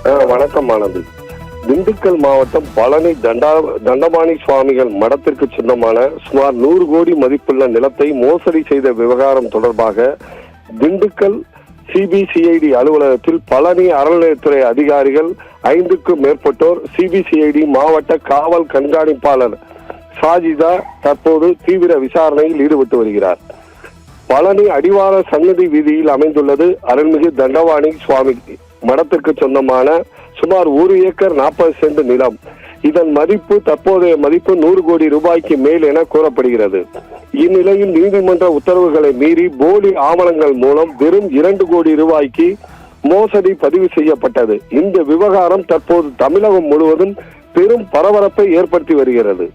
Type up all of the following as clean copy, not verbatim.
வணக்கம் ஆனந்த். திண்டுக்கல் மாவட்டம் பழனி தண்டபாணி சுவாமிகள் மடத்திற்கு சொந்தமான சுமார் 100 கோடி மதிப்புள்ள நிலத்தை மோசடி செய்த விவகாரம் தொடர்பாக திண்டுக்கல் சிபிசிஐடி அலுவலகத்தில் பழனி அறநிலையத்துறை அதிகாரிகள் 5க்கும் மேற்பட்டோர் சிபிசிஐடி மாவட்ட காவல் கண்காணிப்பாளர் சாஜிதா தற்போது தீவிர விசாரணையில் ஈடுபட்டு வருகிறார். பழனி அடிவார சன்னதி வீதியில் அமைந்துள்ளது அருள்மிகு தண்டபாணி சுவாமி மடத்திற்கு சொந்தமான சுமார் 1 ஏக்கர் 40 சென்ட் நிலம். இதன் மதிப்பு தற்போதைய மதிப்பு 100 கோடி ரூபாய்க்கு மேல் என கூறப்படுகிறது. இந்நிலையில் நீதிமன்ற உத்தரவுகளை மீறி போலி ஆவணங்கள் மூலம் வெறும் 2 கோடி ரூபாய்க்கு மோசடி பதிவு செய்யப்பட்டது. இந்த விவகாரம் தற்போது தமிழகம் முழுவதும் பெரும் பரபரப்பை ஏற்படுத்தி வருகிறது.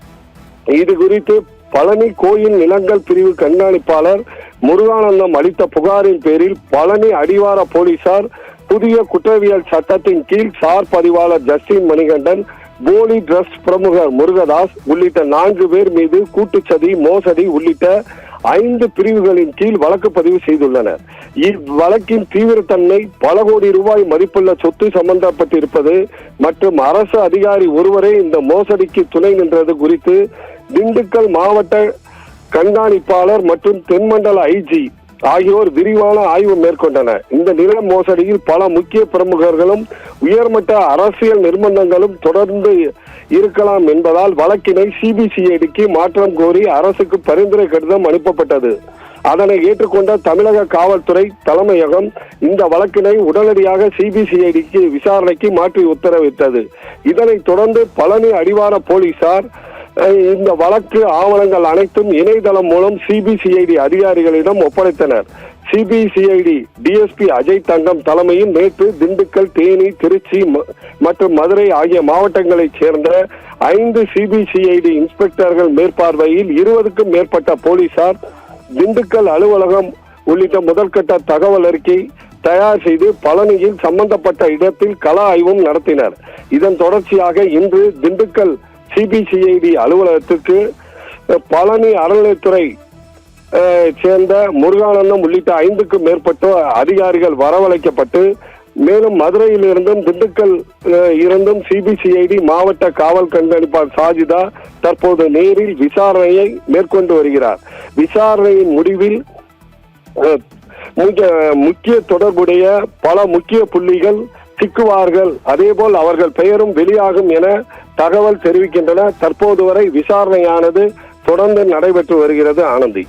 இது குறித்து பழனி கோயில் நிலங்கள் பிரிவு கண்காணிப்பாளர் முருகானந்தம் அளித்த புகாரின் பேரில் பழனி அடிவார போலீசார் புதிய குற்றவியல் சட்டத்தின் கீழ் சார் பதிவாளர் ஜஸ்டின் மணிகண்டன், போலி டிரஸ்ட் பிரமுகர் முருகதாஸ் உள்ளிட்ட 4 பேர் மீது கூட்டுச்சதி, மோசடி உள்ளிட்ட 5 பிரிவுகளின் கீழ் வழக்கு பதிவு செய்துள்ளனர். இவ்வழக்கின் தீவிரத்தன்மை பல கோடி ரூபாய் மதிப்புள்ள சொத்து சம்பந்தப்பட்டிருப்பது மற்றும் அரசு அதிகாரி ஒருவரே இந்த மோசடிக்கு துணை நின்றது குறித்து திண்டுக்கல் மாவட்ட கண்காணிப்பாளர் மற்றும் தென்மண்டல ஐஜி ஆகியோர் விரிவான ஆய்வு மேற்கொண்டனர். இந்த நில மோசடியில் பல முக்கிய பிரமுகர்களும் உயர்மட்ட அரசியல் நிர்பந்தங்களும் தொடர்ந்து இருக்கலாம் என்பதால் வழக்கினை சிபிசிஐடிக்கு மாற்றம் கோரி அரசுக்கு பரிந்துரை கடிதம் அனுப்பப்பட்டது. அதனை ஏற்றுக்கொண்ட தமிழக காவல்துறை தலைமையகம் இந்த வழக்கினை உடனடியாக சிபிசிஐடிக்கு விசாரணைக்கு மாற்றி உத்தரவிட்டது. இதனைத் தொடர்ந்து பழனி அடிவார போலீசார் இந்த வழக்கு ஆவணங்கள் அனைத்தும் இணையதளம் மூலம் சிபிசிஐடி அதிகாரிகளிடம் ஒப்படைத்தனர். சிபிசிஐடி டிஎஸ்பி அஜய் தங்கம் தலைமையில் நேற்று திண்டுக்கல், தேனி, திருச்சி மற்றும் மதுரை ஆகிய மாவட்டங்களைச் சேர்ந்த 5 சிபிசிஐடி இன்ஸ்பெக்டர்கள் மேற்பார்வையில் 20க்கும் மேற்பட்ட போலீசார் திண்டுக்கல் அலுவலகம் உள்ளிட்ட முதற்கட்ட தகவல் அறிக்கை தயார் செய்து பழனியில் சம்பந்தப்பட்ட இடத்தில் கள ஆய்வும் நடத்தினர். இதன் தொடர்ச்சியாக இன்று திண்டுக்கல் சிபிசிஐடி அலுவலகத்திற்கு பழனி அறநிலையத்துறை சேர்ந்த முருகானந்தம் உள்ளிட்ட 5க்கும் மேற்பட்ட அதிகாரிகள் வரவழைக்கப்பட்டு மேலும் மதுரையில் இருந்தும் திண்டுக்கல் இருந்தும் சிபிசிஐடி மாவட்ட காவல் கண்காணிப்பாளர் சாஜிதா தற்போது நேரில் விசாரணையை மேற்கொண்டு வருகிறார். விசாரணையின் முடிவில் முக்கிய தொடர்புடைய பல முக்கிய புள்ளிகள் சிக்குவார்கள், அதேபோல் அவர்கள் பெயரும் வெளியாகும் என தகவல் தெரிவிக்கின்றன. தற்போது வரை விசாரணையானது தொடர்ந்து நடைபெற்று வருகிறது. ஆனந்தி.